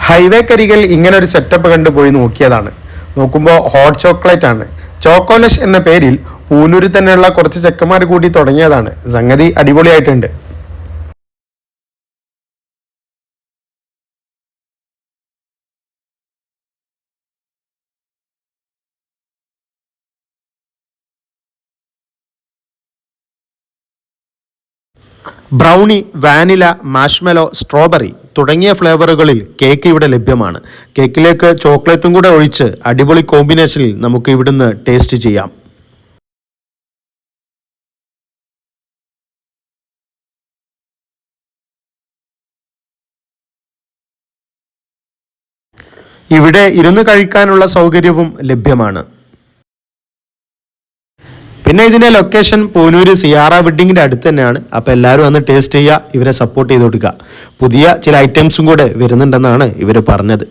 ഹൈവേക്കരികിൽ ഇങ്ങനെ ഒരു സെറ്റപ്പ് കണ്ടു പോയി നോക്കിയതാണ്. നോക്കുമ്പോൾ ഹോട്ട് ചോക്ലേറ്റ് ആണ്. ചോക്കോലഷ് എന്ന പേരിൽ പൂനൂരിൽ തന്നെയുള്ള കുറച്ച് ചെക്കന്മാർ കൂടി തുടങ്ങിയതാണ്. സംഗതി അടിപൊളിയായിട്ടുണ്ട്. ബ്രൗണി, വാനില, മാഷ്മെലോ, സ്ട്രോബെറി തുടങ്ങിയ ഫ്ലേവറുകളിൽ കേക്ക് ഇവിടെ ലഭ്യമാണ്. കേക്കിലേക്ക് ചോക്ലേറ്റും കൂടെ ഒഴിച്ച് അടിപൊളി കോമ്പിനേഷനിൽ നമുക്ക് ഇവിടുന്ന് ടേസ്റ്റ് ചെയ്യാം. ഇവിടെ ഇരുന്ന് കഴിക്കാനുള്ള സൗകര്യവും ലഭ്യമാണ്. പിന്നെ ഇതിന്റെ ലൊക്കേഷൻ പൂനൂര് സിയാറ വെഡിങ്ങിന്റെ അടുത്ത് തന്നെയാണ്. അപ്പോൾ എല്ലാവരും വന്ന് ടേസ്റ്റ് ചെയ്യുക, ഇവരെ സപ്പോർട്ട് ചെയ്ത് കൊടുക്കുക. പുതിയ ചില ഐറ്റംസും കൂടെ വരുന്നുണ്ടെന്നാണ് ഇവർ പറഞ്ഞത്.